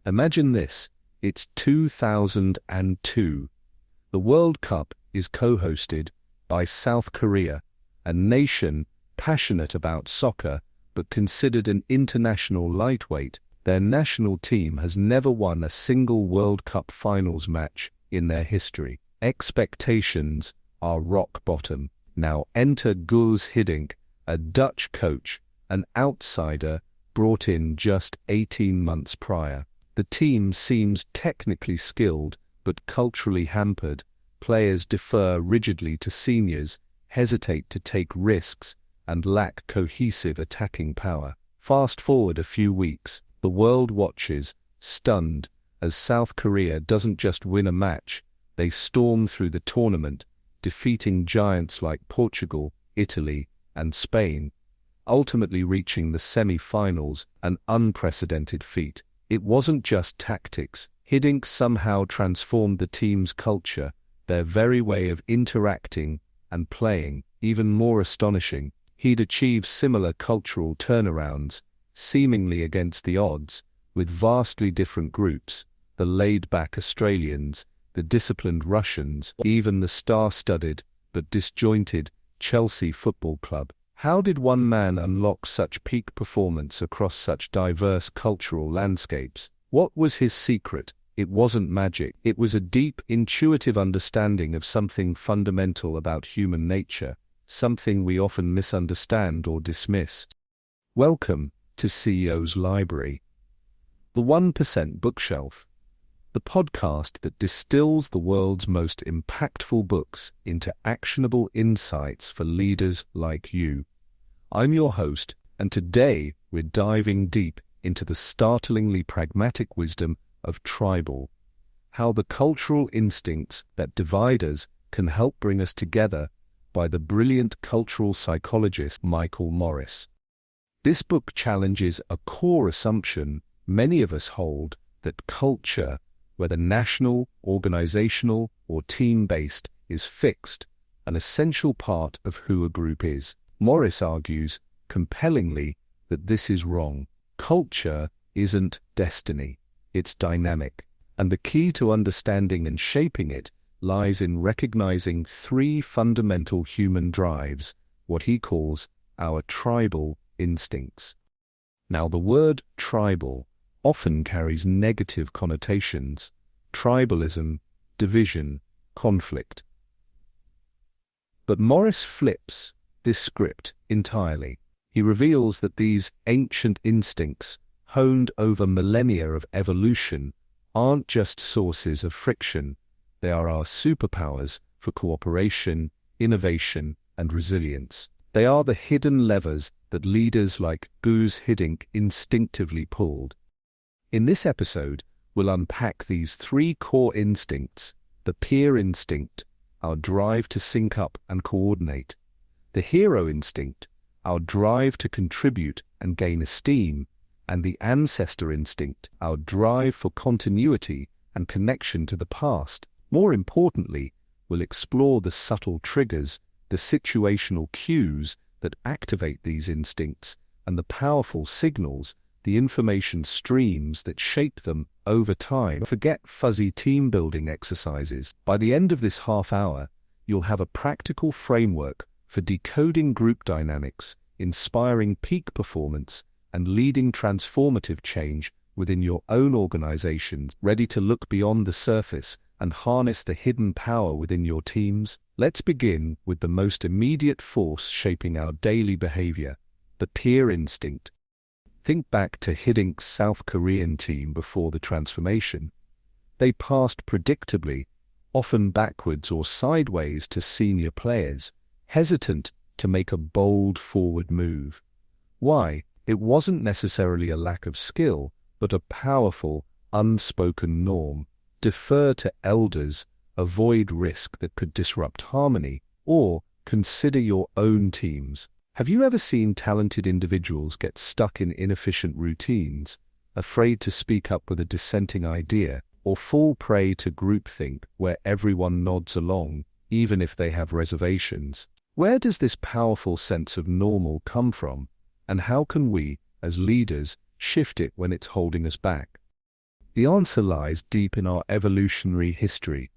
Imagine this, it's 2002. The World Cup is co-hosted by South Korea, a nation passionate about soccer but considered an international lightweight. Their national team has never won a single World Cup finals match in their history. Expectations are rock bottom. Now enter Guus Hiddink, a Dutch coach, an outsider brought in just 18 months prior. The team seems technically skilled but culturally hampered. Players defer rigidly to seniors, hesitate to take risks, and lack cohesive attacking power. Fast forward a few weeks, the world watches, stunned, as South Korea doesn't just win a match, they storm through the tournament, defeating giants like Portugal, Italy, and Spain, ultimately reaching the semi-finals, an unprecedented feat. It wasn't just tactics. Hiddink somehow transformed the team's culture, their very way of interacting and playing. Even more astonishing, he'd achieved similar cultural turnarounds, seemingly against the odds, with vastly different groups, the laid-back Australians, the disciplined Russians, even the star-studded but disjointed Chelsea Football Club. How did one man unlock such peak performance across such diverse cultural landscapes? What was his secret? It wasn't magic. It was a deep, intuitive understanding of something fundamental about human nature, something we often misunderstand or dismiss. Welcome to CEO's Library, the 1% Bookshelf, the podcast that distills the world's most impactful books into actionable insights for leaders like you. I'm your host, and today we're diving deep into the startlingly pragmatic wisdom of tribal, how the cultural instincts that divide us can help bring us together, by the brilliant cultural psychologist Michael Morris. This book challenges a core assumption many of us hold, that culture, whether national, organizational, or team-based, is fixed, an essential part of who a group is. Morris argues, compellingly, that this is wrong. Culture isn't destiny, it's dynamic, and the key to understanding and shaping it lies in recognizing three fundamental human drives, what he calls our tribal instincts. Now, the word tribal often carries negative connotations: tribalism, division, conflict. But Morris flips this script entirely. He reveals that these ancient instincts, honed over millennia of evolution, aren't just sources of friction. They are our superpowers for cooperation, innovation, and resilience. They are the hidden levers that leaders like Guus Hiddink instinctively pulled. In this episode, we'll unpack these three core instincts: the peer instinct, our drive to sync up and coordinate; the hero instinct, our drive to contribute and gain esteem; and the ancestor instinct, our drive for continuity and connection to the past. More importantly, we'll explore the subtle triggers, the situational cues that activate these instincts, and the powerful signals, the information streams that shape them over time. Forget fuzzy team-building exercises. By the end of this half hour, you'll have a practical framework for decoding group dynamics, inspiring peak performance, and leading transformative change within your own organizations. Ready to look beyond the surface and harness the hidden power within your teams? Let's begin with the most immediate force shaping our daily behavior, the peer instinct. Think back to Hiddink's South Korean team before the transformation. They passed predictably, often backwards or sideways to senior players, hesitant to make a bold forward move. Why? It wasn't necessarily a lack of skill, but a powerful, unspoken norm. Defer to elders, avoid risk that could disrupt harmony, or consider your own teams. Have you ever seen talented individuals get stuck in inefficient routines, afraid to speak up with a dissenting idea, or fall prey to groupthink where everyone nods along, even if they have reservations? Where does this powerful sense of normal come from, and how can we, as leaders, shift it when it's holding us back? The answer lies deep in our evolutionary history.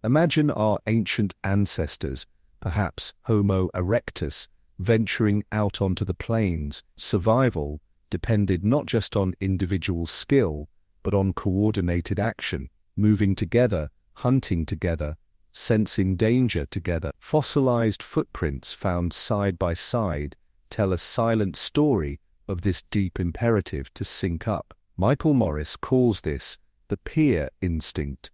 Imagine our ancient ancestors, perhaps Homo erectus, venturing out onto the plains. Survival depended not just on individual skill, but on coordinated action, moving together, hunting together, sensing danger together. Fossilized footprints found side by side tell a silent story of this deep imperative to sync up. Michael Morris calls this the peer instinct,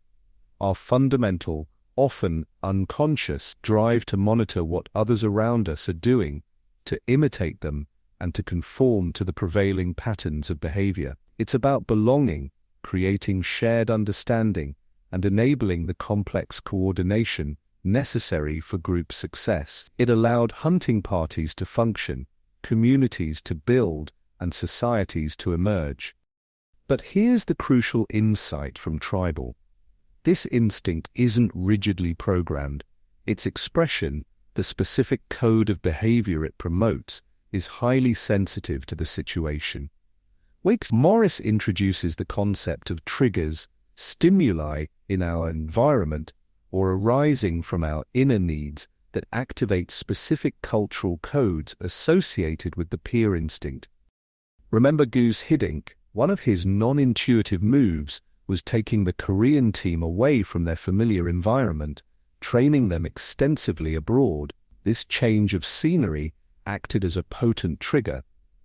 our fundamental, often unconscious drive to monitor what others around us are doing, to imitate them, and to conform to the prevailing patterns of behavior. It's about belonging, creating shared understanding, and enabling the complex coordination necessary for group success. It allowed hunting parties to function, communities to build, and societies to emerge. But here's the crucial insight from tribal. This instinct isn't rigidly programmed. Its expression, the specific code of behavior it promotes, is highly sensitive to the situation. Morris introduces the concept of triggers, stimuli in our environment, or arising from our inner needs that activate specific cultural codes associated with the peer instinct. Remember Guus Hiddink? One of his non-intuitive moves was taking the Korean team away from their familiar environment, training them extensively abroad. This change of scenery acted as a potent trigger.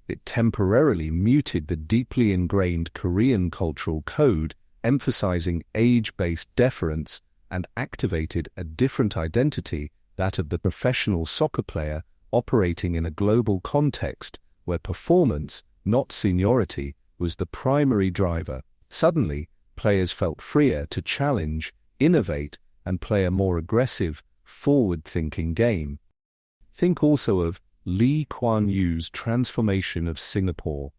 It temporarily muted the deeply ingrained Korean cultural code, emphasizing age-based deference, and activated a different identity, that of the professional soccer player operating in a global context where performance, not seniority, was the primary driver. Suddenly, players felt freer to challenge, innovate, and play a more aggressive, forward-thinking game. Think also of Lee Kuan Yew's transformation of Singapore.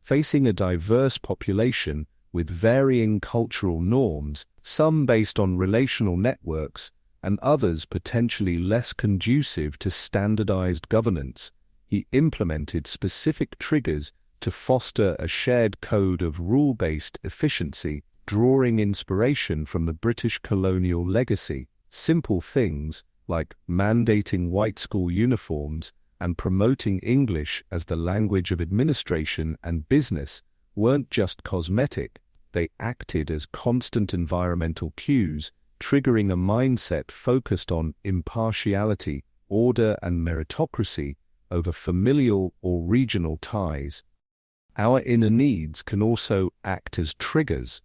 Facing a diverse population with varying cultural norms, some based on relational networks and others potentially less conducive to standardized governance, he implemented specific triggers to foster a shared code of rule-based efficiency, drawing inspiration from the British colonial legacy. Simple things like mandating white school uniforms and promoting English as the language of administration and business weren't just cosmetic, they acted as constant environmental cues, triggering a mindset focused on impartiality, order, and meritocracy over familial or regional ties. Our inner needs can also act as triggers.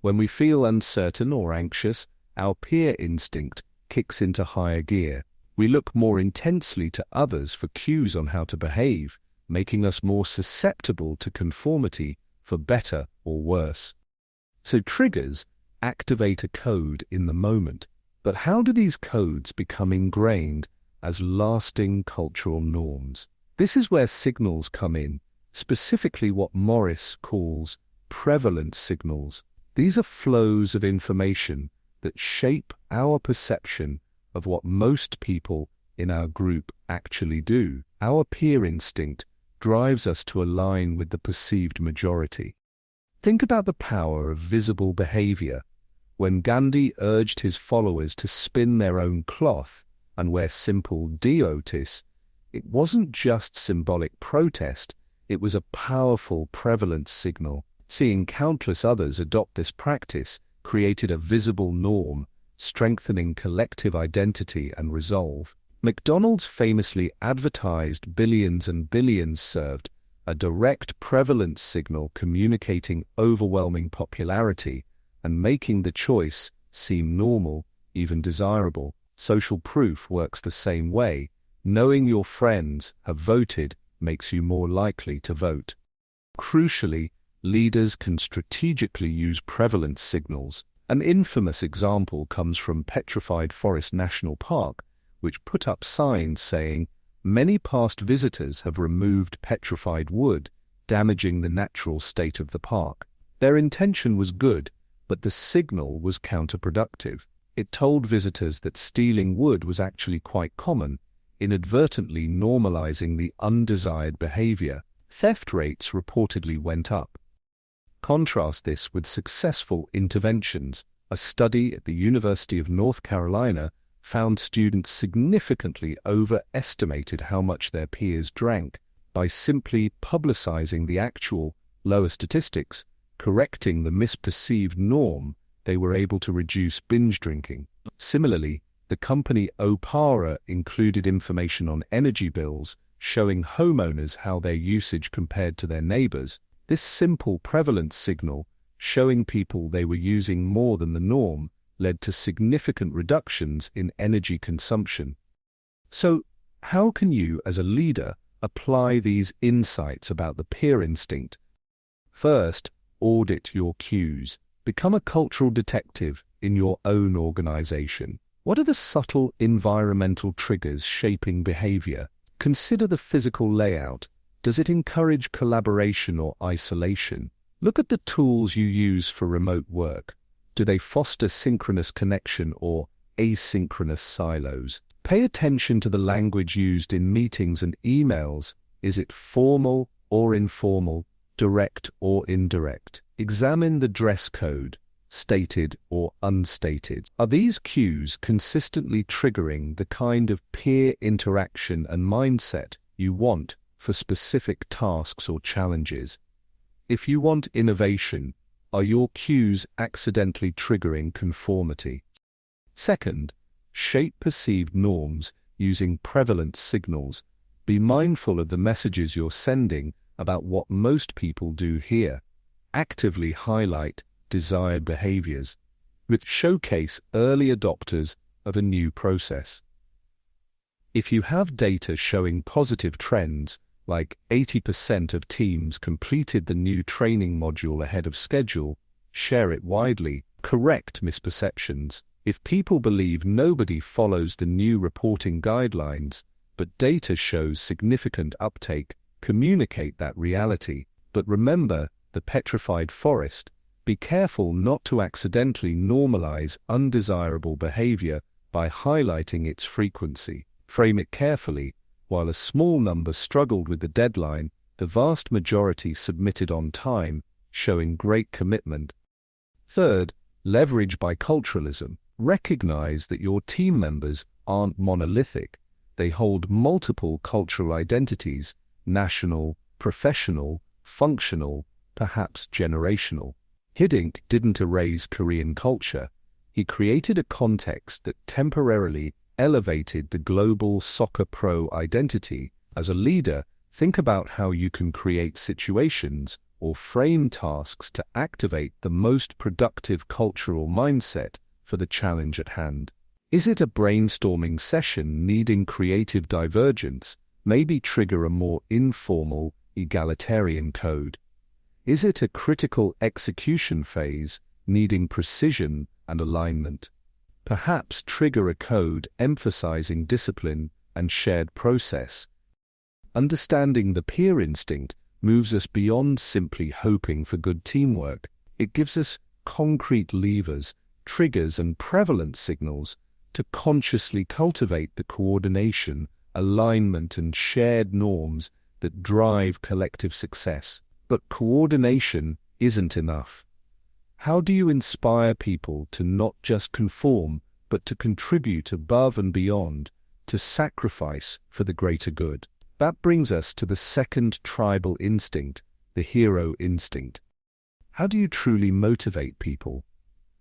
When we feel uncertain or anxious, our peer instinct kicks into higher gear. We look more intensely to others for cues on how to behave, making us more susceptible to conformity, for better or worse. So triggers activate a code in the moment. But how do these codes become ingrained as lasting cultural norms? This is where signals come in, specifically what Morris calls prevalent signals. These are flows of information that shape our perception of what most people in our group actually do. Our peer instinct drives us to align with the perceived majority. Think about the power of visible behavior. When Gandhi urged his followers to spin their own cloth and wear simple deotis, it wasn't just symbolic protest, it was a powerful prevalent signal. Seeing countless others adopt this practice created a visible norm, strengthening collective identity and resolve. McDonald's famously advertised billions and billions served, a direct prevalence signal communicating overwhelming popularity and making the choice seem normal, even desirable. Social proof works the same way. Knowing your friends have voted makes you more likely to vote. Crucially, leaders can strategically use prevalence signals. An infamous example comes from Petrified Forest National Park, which put up signs saying, "Many past visitors have removed petrified wood, damaging the natural state of the park." Their intention was good, but the signal was counterproductive. It told visitors that stealing wood was actually quite common, inadvertently normalizing the undesired behavior. Theft rates reportedly went up. Contrast this with successful interventions. A study at the University of North Carolina found students significantly overestimated how much their peers drank by simply publicizing the actual lower statistics, correcting the misperceived norm. They were able to reduce binge drinking. Similarly, the company Opara included information on energy bills, showing homeowners how their usage compared to their neighbors. This simple prevalence signal, showing people they were using more than the norm, led to significant reductions in energy consumption. So, how can you, as a leader, apply these insights about the peer instinct? First, audit your cues. Become a cultural detective in your own organization. What are the subtle environmental triggers shaping behavior? Consider the physical layout. Does it encourage collaboration or isolation? Look at the tools you use for remote work. Do they foster synchronous connection or asynchronous silos? Pay attention to the language used in meetings and emails. Is it formal or informal, direct or indirect? Examine the dress code, stated or unstated. Are these cues consistently triggering the kind of peer interaction and mindset you want for specific tasks or challenges? If you want innovation, are your cues accidentally triggering conformity? Second, shape perceived norms using prevalence signals. Be mindful of the messages you're sending about what most people do here. Actively highlight desired behaviors, which showcase early adopters of a new process. If you have data showing positive trends, like 80% of teams completed the new training module ahead of schedule, share it widely. Correct misperceptions. If people believe nobody follows the new reporting guidelines, but data shows significant uptake, communicate that reality. But remember the petrified forest. Be careful not to accidentally normalize undesirable behavior by highlighting its frequency. Frame it carefully. While a small number struggled with the deadline, the vast majority submitted on time, showing great commitment. Third, leverage biculturalism. Recognize that your team members aren't monolithic. They hold multiple cultural identities: national, professional, functional, perhaps generational. Hiddink didn't erase Korean culture. He created a context that temporarily elevated the global soccer pro identity. As a leader, think about how you can create situations or frame tasks to activate the most productive cultural mindset for the challenge at hand. Is it a brainstorming session needing creative divergence? Maybe trigger a more informal, egalitarian code. Is it a critical execution phase needing precision and alignment? Perhaps trigger a code emphasizing discipline and shared process. Understanding the peer instinct moves us beyond simply hoping for good teamwork. It gives us concrete levers, triggers, and prevalence signals to consciously cultivate the coordination, alignment, and shared norms that drive collective success. But coordination isn't enough. How do you inspire people to not just conform, but to contribute above and beyond, to sacrifice for the greater good? That brings us to the second tribal instinct, the hero instinct. How do you truly motivate people?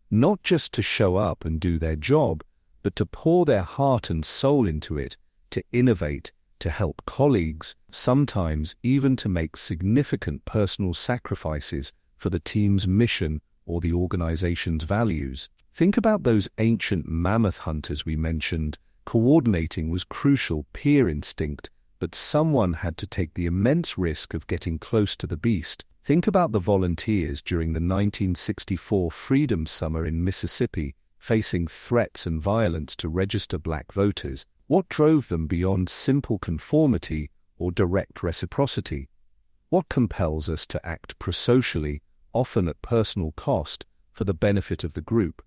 Not just to show up and do their job, but to pour their heart and soul into it, to innovate, to help colleagues, sometimes even to make significant personal sacrifices for the team's mission or the organization's values. Think about those ancient mammoth hunters we mentioned. Coordinating was crucial peer instinct, but someone had to take the immense risk of getting close to the beast. Think about the volunteers during the 1964 Freedom Summer in Mississippi, facing threats and violence to register black voters. What drove them beyond simple conformity or direct reciprocity? What compels us to act prosocially, often at personal cost, for the benefit of the group?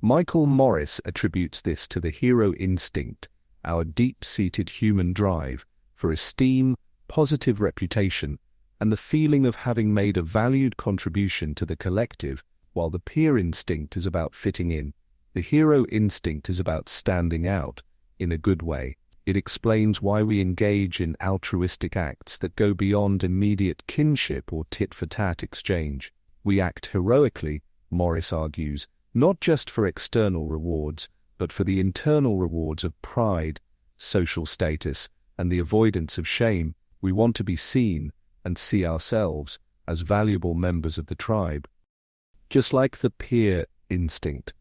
Michael Morris attributes this to the hero instinct, our deep-seated human drive for esteem, positive reputation, and the feeling of having made a valued contribution to the collective, while the peer instinct is about fitting in. The hero instinct is about standing out, in a good way. It explains why we engage in altruistic acts that go beyond immediate kinship or tit-for-tat exchange. We act heroically, Morris argues, not just for external rewards, but for the internal rewards of pride, social status, and the avoidance of shame. We want to be seen and see ourselves as valuable members of the tribe. Just like the peer instinct,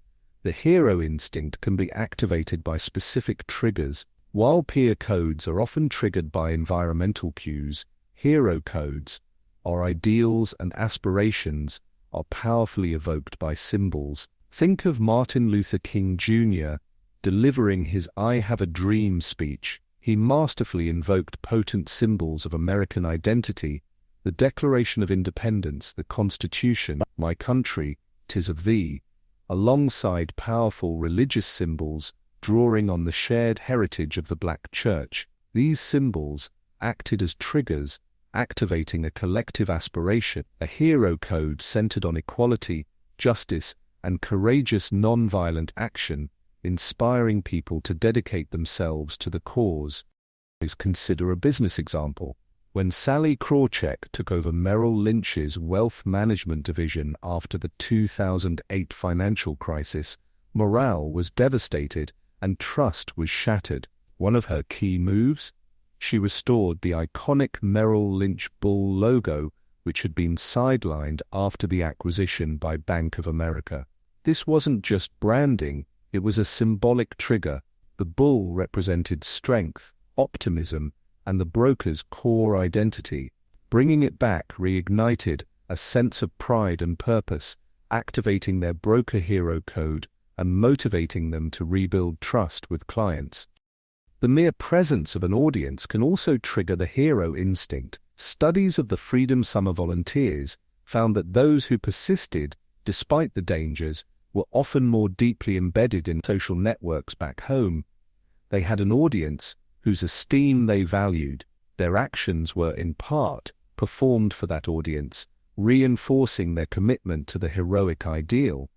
the hero instinct can be activated by specific triggers. While peer codes are often triggered by environmental cues, hero codes, our ideals and aspirations, are powerfully evoked by symbols. Think of Martin Luther King Jr. delivering his "I Have a Dream" speech. He masterfully invoked potent symbols of American identity, the Declaration of Independence, the Constitution, "My country, 'tis of thee," alongside powerful religious symbols drawing on the shared heritage of the Black church. These symbols acted as triggers, activating a collective aspiration, a hero code centered on equality, justice, and courageous nonviolent action, inspiring people to dedicate themselves to the cause. Consider a business example. When Sally Krawcheck took over Merrill Lynch's wealth management division after the 2008 financial crisis, morale was devastated and trust was shattered. One of her key moves? She restored the iconic Merrill Lynch bull logo, which had been sidelined after the acquisition by Bank of America. This wasn't just branding, it was a symbolic trigger. The bull represented strength, optimism, and the broker's core identity. Bringing it back reignited a sense of pride and purpose, activating their broker hero code and motivating them to rebuild trust with clients. The mere presence of an audience can also trigger the hero instinct. Studies of the Freedom Summer volunteers found that those who persisted, despite the dangers, were often more deeply embedded in social networks back home. They had an audience whose esteem they valued. Their actions were, in part, performed for that audience, reinforcing their commitment to the heroic ideal.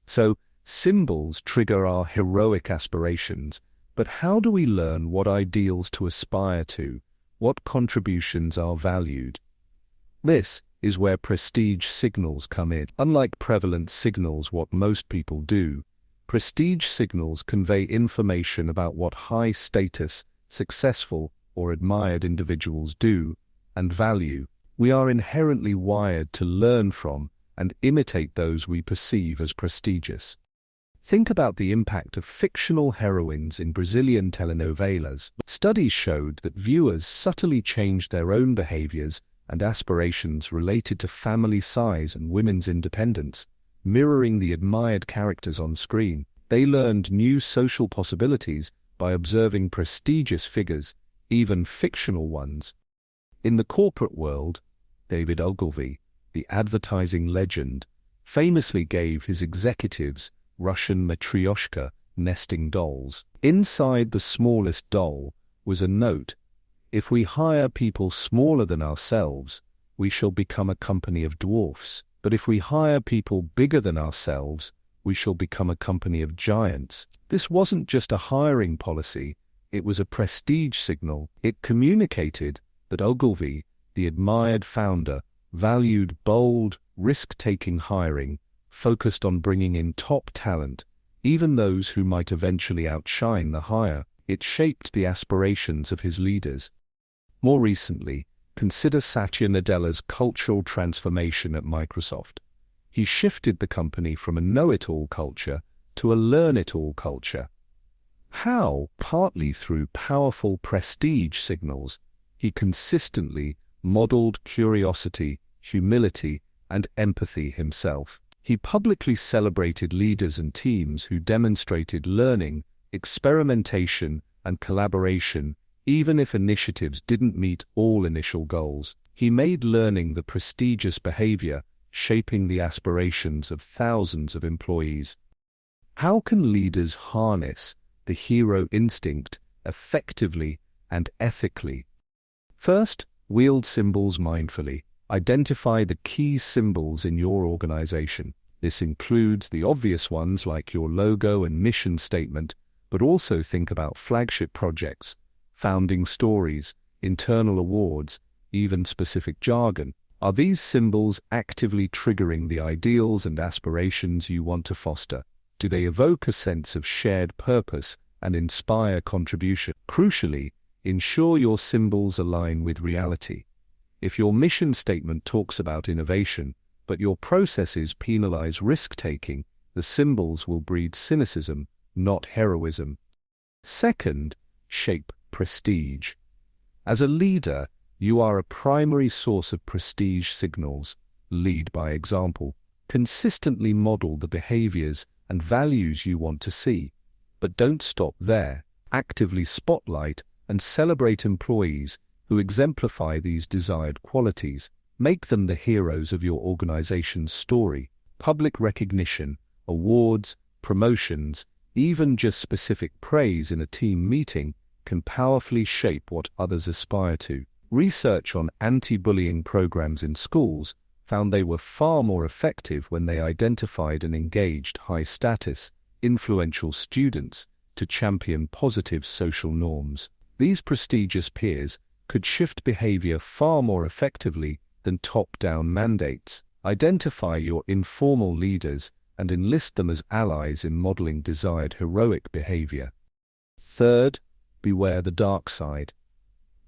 So, symbols trigger our heroic aspirations, but how do we learn what ideals to aspire to, what contributions are valued? This is where prestige signals come in. Unlike prevalent signals, what most people do, prestige signals convey information about what high-status, successful, or admired individuals do and value. We are inherently wired to learn from and imitate those we perceive as prestigious. Think about the impact of fictional heroines in Brazilian telenovelas. Studies showed that viewers subtly changed their own behaviors and aspirations related to family size and women's independence, mirroring the admired characters on screen. They learned new social possibilities by observing prestigious figures, even fictional ones. In the corporate world, David Ogilvy, the advertising legend, famously gave his executives Russian matryoshka nesting dolls. Inside the smallest doll was a note: "If we hire people smaller than ourselves, we shall become a company of dwarfs. But if we hire people bigger than ourselves, we shall become a company of giants." This wasn't just a hiring policy, it was a prestige signal. It communicated that Ogilvy, the admired founder, valued bold, risk-taking hiring, focused on bringing in top talent, even those who might eventually outshine the hire. It shaped the aspirations of his leaders. More recently, consider Satya Nadella's cultural transformation at Microsoft. He shifted the company from a know-it-all culture to a learn-it-all culture. How? Partly through powerful prestige signals. He consistently modeled curiosity, humility, and empathy himself. He publicly celebrated leaders and teams who demonstrated learning, experimentation, and collaboration, even if initiatives didn't meet all initial goals. He made learning the prestigious behavior, shaping the aspirations of thousands of employees. How can leaders harness the hero instinct effectively and ethically? First, Wield symbols mindfully. Identify the key symbols in your organization. This includes the obvious ones like your logo and mission statement, but also think about flagship projects, founding stories, internal awards, even specific jargon. Are these symbols actively triggering the ideals and aspirations you want to foster? Do they evoke a sense of shared purpose and inspire contribution? Crucially, ensure your symbols align with reality. If your mission statement talks about innovation, but your processes penalize risk-taking, the symbols will breed cynicism, not heroism. Second, shape prestige. As a leader, you are a primary source of prestige signals. Lead by example. Consistently model the behaviors and values you want to see. But don't stop there. Actively spotlight and celebrate employees who exemplify these desired qualities. Make them the heroes of your organization's story. Public recognition, awards, promotions, even just specific praise in a team meeting can powerfully shape what others aspire to. Research on anti-bullying programs in schools found they were far more effective when they identified and engaged high-status, influential students to champion positive social norms. These prestigious peers could shift behavior far more effectively than top-down mandates. Identify your informal leaders and enlist them as allies in modeling desired heroic behavior. Third, beware the dark side.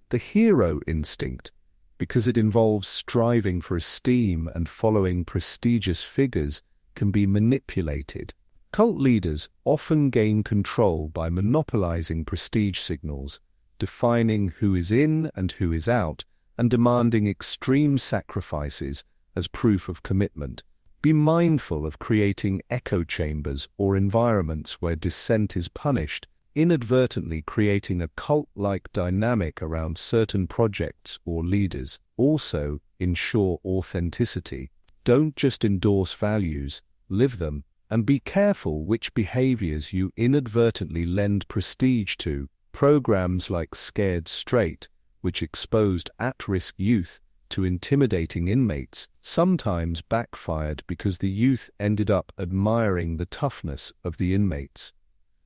The hero instinct, because it involves striving for esteem and following prestigious figures, can be manipulated. Cult leaders often gain control by monopolizing prestige signals, defining who is in and who is out, and demanding extreme sacrifices as proof of commitment. Be mindful of creating echo chambers or environments where dissent is punished, inadvertently creating a cult-like dynamic around certain projects or leaders. Also, ensure authenticity. Don't just endorse values, live them, and be careful which behaviors you inadvertently lend prestige to. Programs like Scared Straight, which exposed at-risk youth to intimidating inmates, sometimes backfired because the youth ended up admiring the toughness of the inmates.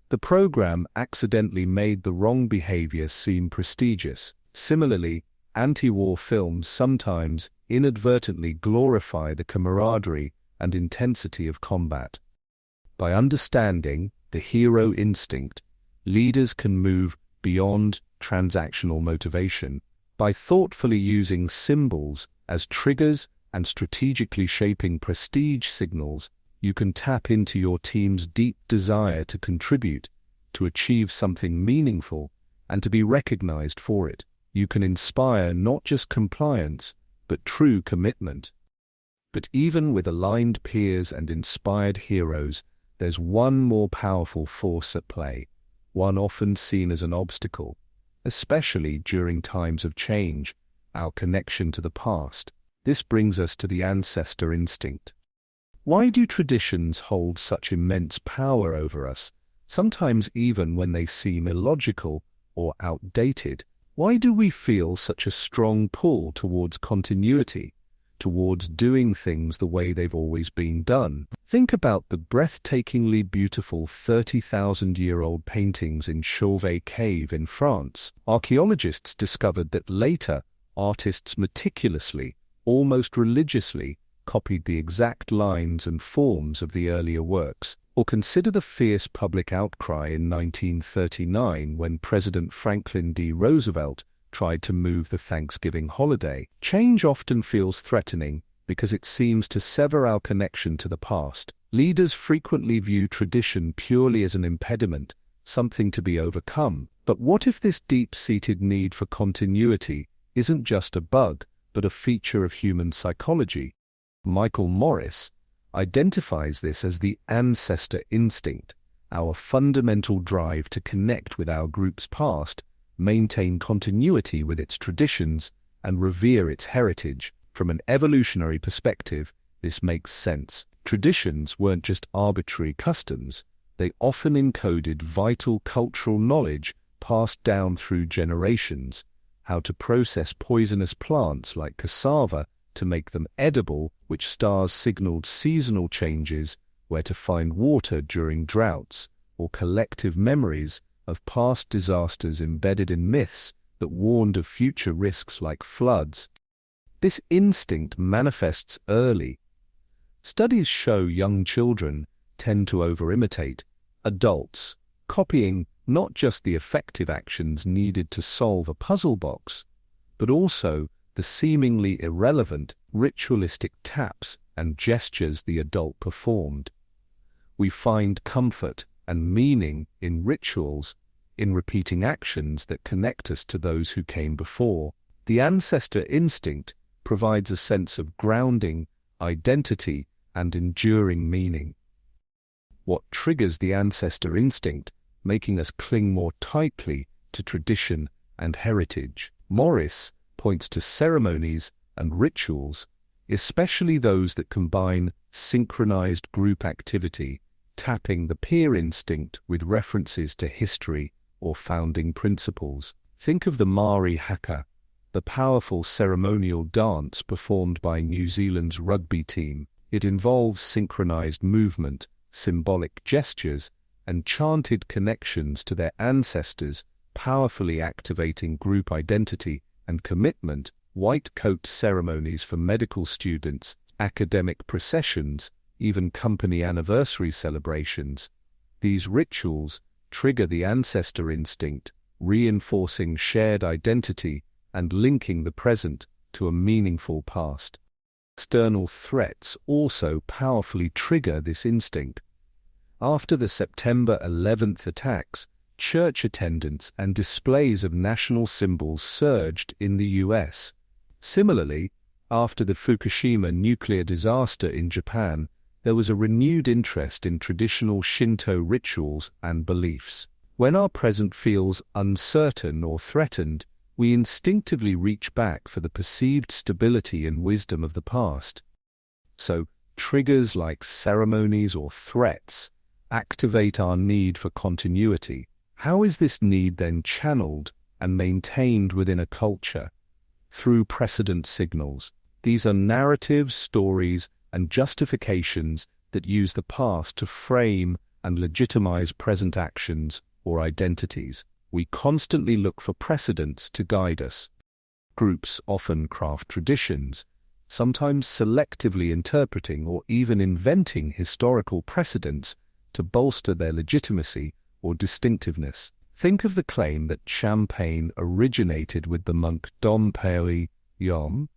The program accidentally made the wrong behavior seem prestigious. Similarly, anti-war films sometimes inadvertently glorify the camaraderie and intensity of combat. By understanding the hero instinct, leaders can move beyond transactional motivation. By thoughtfully using symbols as triggers and strategically shaping prestige signals, you can tap into your team's deep desire to contribute, to achieve something meaningful, and to be recognized for it. You can inspire not just compliance, but true commitment. But even with aligned peers and inspired heroes, there's one more powerful force at play, one often seen as an obstacle, especially during times of change, our connection to the past. This brings us to the ancestor instinct. Why do traditions hold such immense power over us, sometimes even when they seem illogical or outdated? Why do we feel such a strong pull towards continuity, towards doing things the way they've always been done? Think about the breathtakingly beautiful 30,000-year-old paintings in Chauvet Cave in France. Archaeologists discovered that later, artists meticulously, almost religiously, copied the exact lines and forms of the earlier works. Or consider the fierce public outcry in 1939 when President Franklin D. Roosevelt tried to move the Thanksgiving holiday. Change often feels threatening because it seems to sever our connection to the past. Leaders frequently view tradition purely as an impediment, something to be overcome. But what if this deep-seated need for continuity isn't just a bug, but a feature of human psychology? Michael Morris identifies this as the ancestor instinct, our fundamental drive to connect with our group's past, maintain continuity with its traditions, and revere its heritage. From an evolutionary perspective, this makes sense. Traditions weren't just arbitrary customs, they often encoded vital cultural knowledge passed down through generations. how to process poisonous plants like cassava to make them edible, which stars signaled seasonal changes, where to find water during droughts, or collective memories of past disasters embedded in myths that warned of future risks like floods. This instinct manifests early. Studies show young children tend to over-imitate adults, copying not just the effective actions needed to solve a puzzle box, but also the seemingly irrelevant ritualistic taps and gestures the adult performed. We find comfort and meaning in rituals, in repeating actions that connect us to those who came before. The ancestor instinct provides a sense of grounding, identity, and enduring meaning. What triggers the ancestor instinct, making us cling more tightly to tradition and heritage? Morris points to ceremonies and rituals, especially those that combine synchronized group activity, tapping the peer instinct with references to history or founding principles. Think of the Māori haka, the powerful ceremonial dance performed by New Zealand's rugby team. It involves synchronized movement, symbolic gestures, and chanted connections to their ancestors, powerfully activating group identity and commitment. White coat ceremonies for medical students, academic processions, even company anniversary celebrations. These rituals trigger the ancestor instinct, reinforcing shared identity and linking the present to a meaningful past. External threats also powerfully trigger this instinct. After the September 11th attacks, church attendance and displays of national symbols surged in the US. Similarly, after the Fukushima nuclear disaster in Japan, there was a renewed interest in traditional Shinto rituals and beliefs. When our present feels uncertain or threatened, we instinctively reach back for the perceived stability and wisdom of the past. So, triggers like ceremonies or threats activate our need for continuity. How is this need then channeled and maintained within a culture? Through precedent signals. These are narratives, stories, and justifications that use the past to frame and legitimize present actions or identities. We constantly look for precedents to guide us. Groups often craft traditions, sometimes selectively interpreting or even inventing historical precedents to bolster their legitimacy or distinctiveness. Think of the claim that champagne originated with the monk Dom Perignon.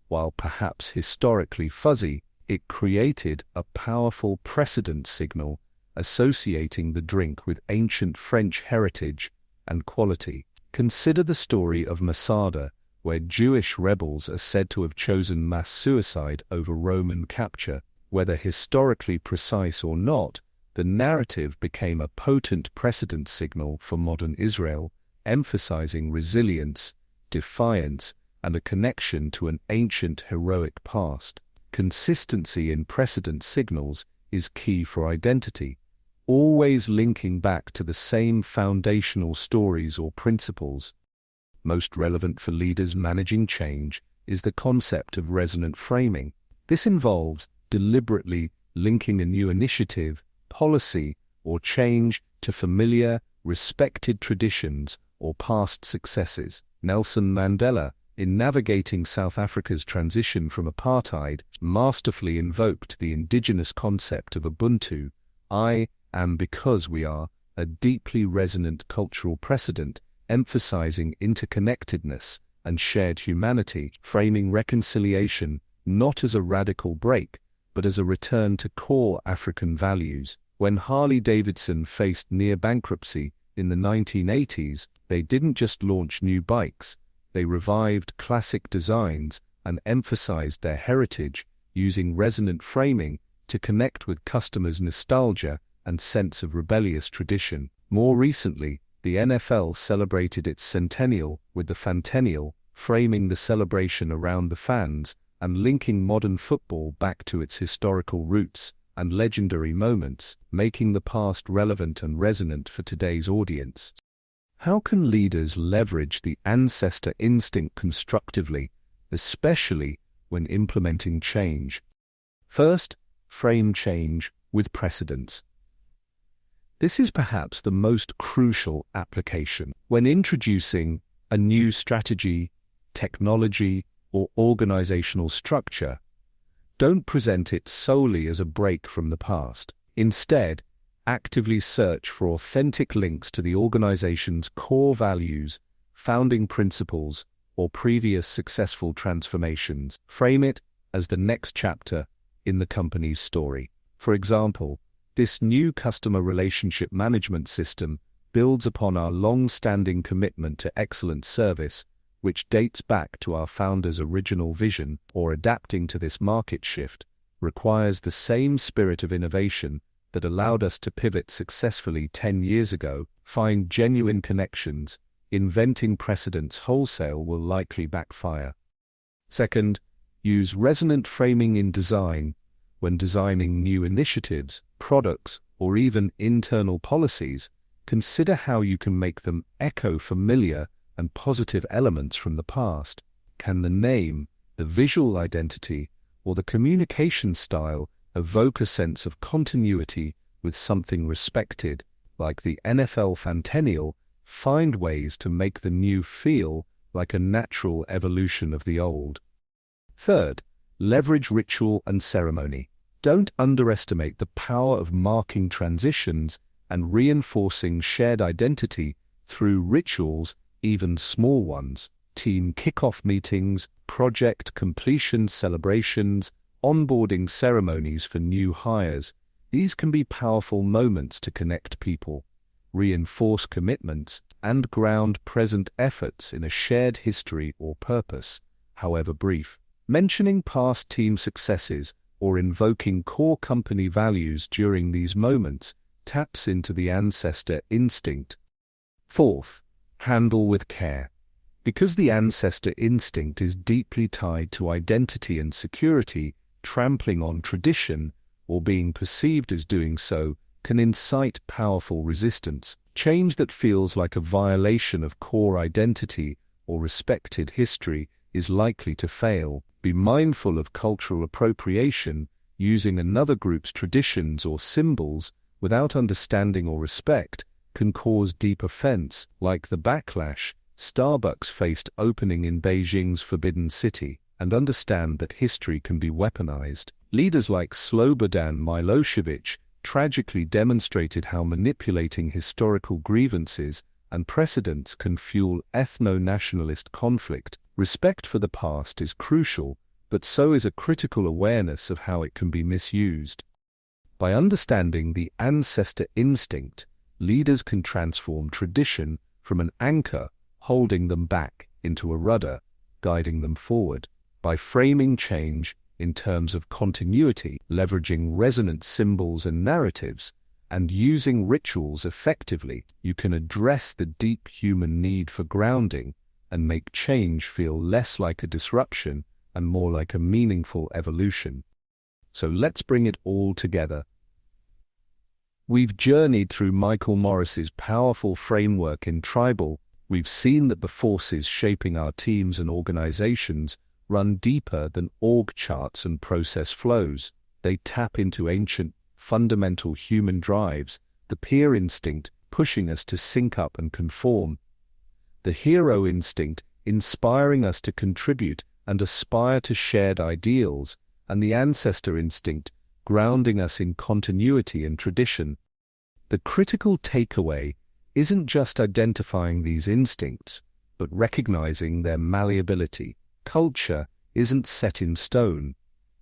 While perhaps historically fuzzy, it created a powerful precedent signal associating the drink with ancient French heritage and quality. Consider the story of Masada, where Jewish rebels are said to have chosen mass suicide over Roman capture. Whether historically precise or not, the narrative became a potent precedent signal for modern Israel, emphasizing resilience, defiance, and a connection to an ancient heroic past. Consistency in precedent signals is key for identity, always linking back to the same foundational stories or principles. Most relevant for leaders managing change is the concept of resonant framing. This involves deliberately linking a new initiative, policy, or change to familiar, respected traditions or past successes. Nelson Mandela, in navigating South Africa's transition from apartheid, masterfully invoked the indigenous concept of Ubuntu, I am because we are, a deeply resonant cultural precedent emphasizing interconnectedness and shared humanity, framing reconciliation not as a radical break, but as a return to core African values. When Harley-Davidson faced near bankruptcy in the 1980s, they didn't just launch new bikes, they revived classic designs and emphasized their heritage, using resonant framing to connect with customers' nostalgia and sense of rebellious tradition. More recently, the NFL celebrated its centennial with the Fantennial, framing the celebration around the fans and linking modern football back to its historical roots and legendary moments, making the past relevant and resonant for today's audience. How can leaders leverage the ancestor instinct constructively, especially when implementing change? First, frame change with precedence. This is perhaps the most crucial application. When introducing a new strategy, technology, or organizational structure, don't present it solely as a break from the past. Instead, actively search for authentic links to the organization's core values, founding principles, or previous successful transformations. Frame it as the next chapter in the company's story. For example, this new customer relationship management system builds upon our long-standing commitment to excellent service, which dates back to our founder's original vision. Or adapting to this market shift requires the same spirit of innovation that allowed us to pivot successfully 10 years ago. Find genuine connections. Inventing precedents wholesale will likely backfire. Second, use resonant framing in design. When designing new initiatives, products, or even internal policies, consider how you can make them echo familiar and positive elements from the past. Can the name, the visual identity, or the communication style evoke a sense of continuity with something respected, like the NFL Centennial? Find ways to make the new feel like a natural evolution of the old. Third, leverage ritual and ceremony. Don't underestimate the power of marking transitions and reinforcing shared identity through rituals, even small ones. Team kickoff meetings, project completion celebrations, onboarding ceremonies for new hires. These can be powerful moments to connect people, reinforce commitments, and ground present efforts in a shared history or purpose, however brief. Mentioning past team successes or invoking core company values during these moments taps into the ancestor instinct. Fourth, handle with care. Because the ancestor instinct is deeply tied to identity and security, trampling on tradition, or being perceived as doing so, can incite powerful resistance. Change that feels like a violation of core identity or respected history is likely to fail. Be mindful of cultural appropriation. Using another group's traditions or symbols without understanding or respect can cause deep offense, like the backlash Starbucks faced opening in Beijing's Forbidden City. And understand that history can be weaponized. Leaders like Slobodan Milosevic tragically demonstrated how manipulating historical grievances and precedents can fuel ethno-nationalist conflict. Respect for the past is crucial, but so is a critical awareness of how it can be misused. By understanding the ancestor instinct, leaders can transform tradition from an anchor, holding them back, into a rudder, guiding them forward. By framing change in terms of continuity, leveraging resonant symbols and narratives, and using rituals effectively, you can address the deep human need for grounding and make change feel less like a disruption and more like a meaningful evolution. So let's bring it all together. We've journeyed through Michael Morris's powerful framework in Tribal. We've seen that the forces shaping our teams and organizations run deeper than org charts and process flows. They tap into ancient, fundamental human drives, the peer instinct pushing us to sync up and conform, the hero instinct inspiring us to contribute and aspire to shared ideals, and the ancestor instinct grounding us in continuity and tradition. The critical takeaway isn't just identifying these instincts, but recognizing their malleability. Culture isn't set in stone.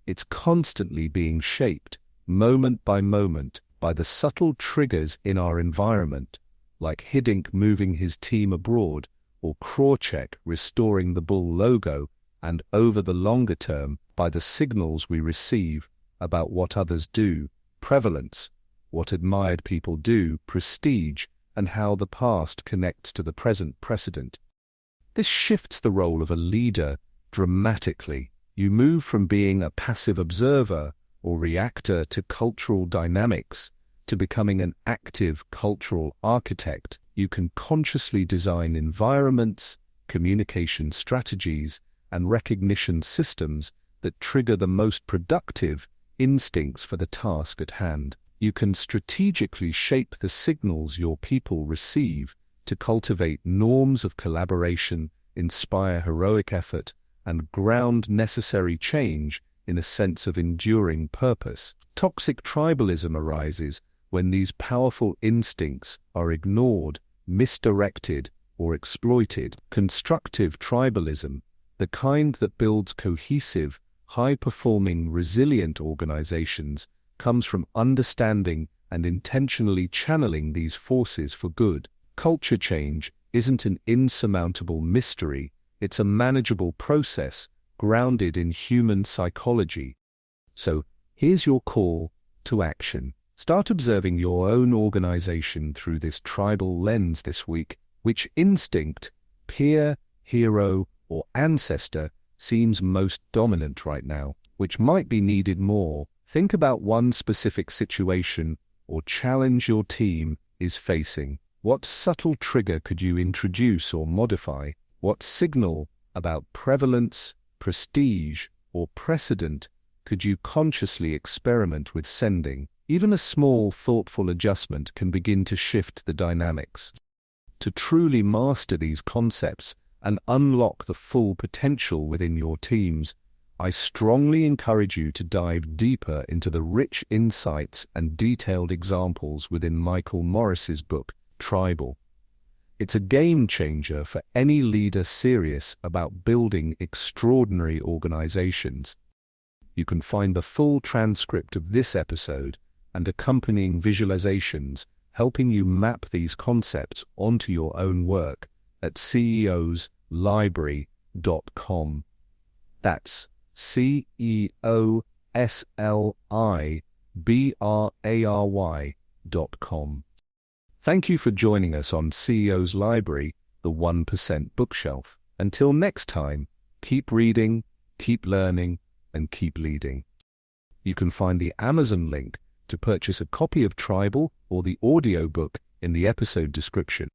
It's constantly being shaped, moment by moment, by the subtle triggers in our environment, like Hiddink moving his team abroad, or Krawcheck restoring the Bull logo, and over the longer term, by the signals we receive about what others do, prevalence, what admired people do, prestige, and how the past connects to the present precedent. This shifts the role of a leader dramatically. You move from being a passive observer or reactor to cultural dynamics, to becoming an active cultural architect, you can consciously design environments, communication strategies, and recognition systems that trigger the most productive instincts for the task at hand. You can strategically shape the signals your people receive to cultivate norms of collaboration, inspire heroic effort, and ground necessary change in a sense of enduring purpose. Toxic tribalism arises when these powerful instincts are ignored, misdirected, or exploited. Constructive tribalism, the kind that builds cohesive, high-performing, resilient organizations, comes from understanding and intentionally channeling these forces for good. Culture change isn't an insurmountable mystery, it's a manageable process grounded in human psychology. So, here's your call to action. Start observing your own organization through this tribal lens this week. Which instinct, peer, hero, or ancestor seems most dominant right now? Which might be needed more? Think about one specific situation or challenge your team is facing. What subtle trigger could you introduce or modify? What signal about prevalence, prestige, or precedent could you consciously experiment with sending? Even a small, thoughtful adjustment can begin to shift the dynamics. To truly master these concepts and unlock the full potential within your teams, I strongly encourage you to dive deeper into the rich insights and detailed examples within Michael Morris's book, Tribal. It's a game changer for any leader serious about building extraordinary organizations. You can find the full transcript of this episode and accompanying visualizations helping you map these concepts onto your own work at ceoslibrary.com. That's ceoslibrary.com. Thank you for joining us on CEO's Library, the 1% bookshelf. Until next time, keep reading, keep learning, and keep leading. You can find the Amazon link to purchase a copy of Tribal or the audiobook in the episode description.